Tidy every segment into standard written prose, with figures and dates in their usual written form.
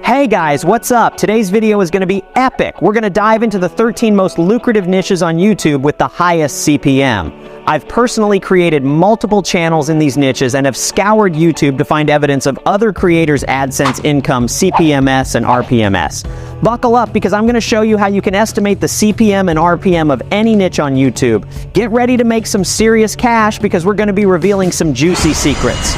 Hey guys, what's up? Today's video is going to be epic. We're going to dive into the 13 most lucrative niches on YouTube with the highest CPM. I've personally created multiple channels in these niches and have scoured YouTube to find evidence of other creators' AdSense income, CPMS and RPMS. Buckle up because I'm going to show you how you can estimate the CPM and RPM of any niche on YouTube. Get ready to make some serious cash because we're going to be revealing some juicy secrets.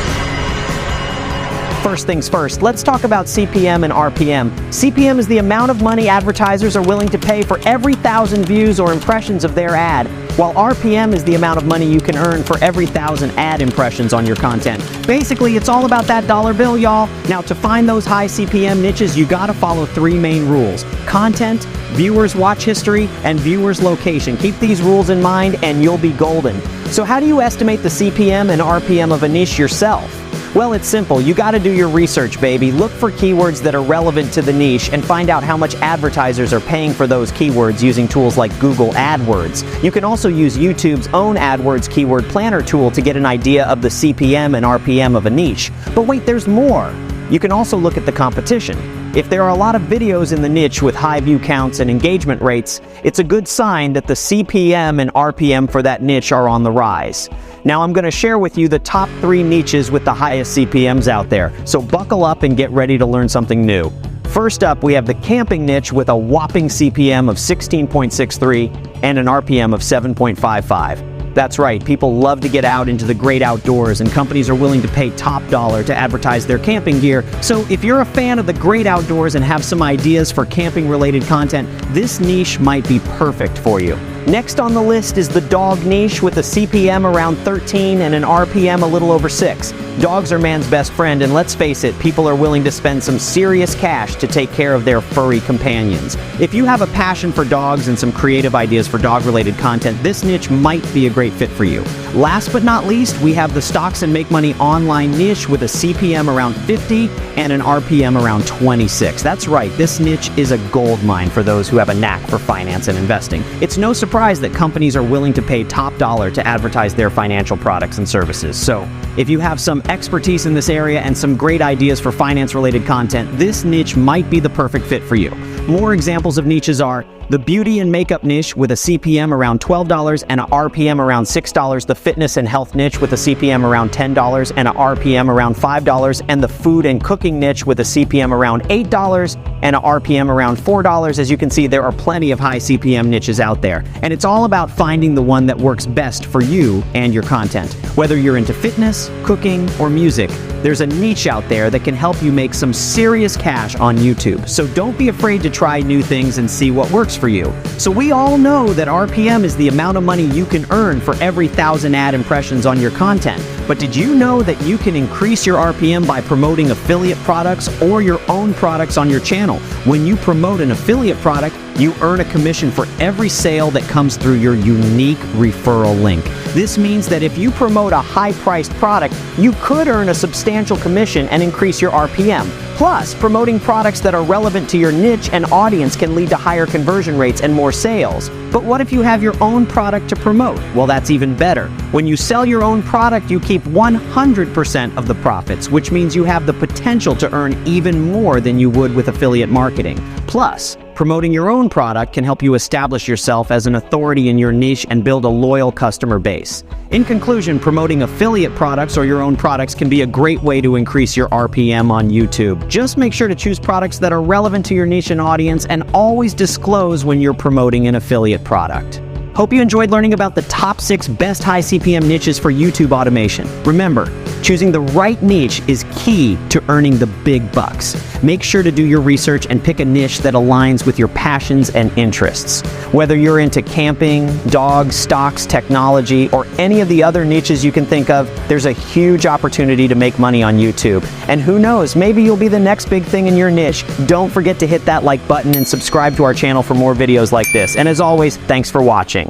First things first, let's talk about CPM and RPM. CPM is the amount of money advertisers are willing to pay for every 1,000 views or impressions of their ad, while RPM is the amount of money you can earn for every 1,000 ad impressions on your content. Basically, it's all about that dollar bill, y'all. Now, to find those high CPM niches, you gotta follow three main rules: content, viewers' watch history, and viewers' location. Keep these rules in mind and you'll be golden. So how do you estimate the CPM and RPM of a niche yourself? Well, it's simple. You gotta do your research, baby. Look for keywords that are relevant to the niche and find out how much advertisers are paying for those keywords using tools like Google AdWords. You can also use YouTube's own AdWords keyword planner tool to get an idea of the CPM and RPM of a niche. But wait, there's more. You can also look at the competition. If there are a lot of videos in the niche with high view counts and engagement rates, it's a good sign that the CPM and RPM for that niche are on the rise. Now I'm going to share with you the top 3 niches with the highest CPMs out there, so buckle up and get ready to learn something new. First up, we have the camping niche with a whopping CPM of 16.63 and an RPM of 7.55. That's right, people love to get out into the great outdoors and companies are willing to pay top dollar to advertise their camping gear. So if you're a fan of the great outdoors and have some ideas for camping related content, this niche might be perfect for you. Next on the list is the dog niche with a CPM around 13 and an RPM a little over 6. Dogs are man's best friend, and let's face it, people are willing to spend some serious cash to take care of their furry companions. If you have a passion for dogs and some creative ideas for dog-related content, this niche might be a great fit for you. Last but not least, we have the stocks and make money online niche with a CPM around 50 and an RPM around 26. That's right, this niche is a gold mine for those who have a knack for finance and investing. It's no surprise that companies are willing to pay top dollar to advertise their financial products and services. So, if you have some expertise in this area and some great ideas for finance-related content, this niche might be the perfect fit for you. More examples of niches are the beauty and makeup niche with a CPM around $12 and a RPM around $6, the fitness and health niche with a CPM around $10 and a RPM around $5, and the food and cooking niche with a CPM around $8 and a RPM around $4. As you can see, there are plenty of high CPM niches out there, and it's all about finding the one that works best for you and your content. Whether you're into fitness, cooking, or music, there's a niche out there that can help you make some serious cash on YouTube. So don't be afraid to try new things and see what works for you. So we all know that RPM is the amount of money you can earn for every 1,000 ad impressions on your content. But did you know that you can increase your RPM by promoting affiliate products or your own products on your channel? When you promote an affiliate product, you earn a commission for every sale that comes through your unique referral link. This means that if you promote a high-priced product, you could earn a substantial commission and increase your RPM. Plus, promoting products that are relevant to your niche and audience can lead to higher conversion rates and more sales. But what if you have your own product to promote? Well, that's even better. When you sell your own product, you keep 100% of the profits, which means you have the potential to earn even more than you would with affiliate marketing. Plus, promoting your own product can help you establish yourself as an authority in your niche and build a loyal customer base. In conclusion, promoting affiliate products or your own products can be a great way to increase your RPM on YouTube. Just make sure to choose products that are relevant to your niche and audience, and always disclose when you're promoting an affiliate product. Hope you enjoyed learning about the top 6 best high CPM niches for YouTube automation. Remember, choosing the right niche is key to earning the big bucks. Make sure to do your research and pick a niche that aligns with your passions and interests. Whether you're into camping, dogs, stocks, technology, or any of the other niches you can think of, there's a huge opportunity to make money on YouTube. And who knows, maybe you'll be the next big thing in your niche. Don't forget to hit that like button and subscribe to our channel for more videos like this. And as always, thanks for watching.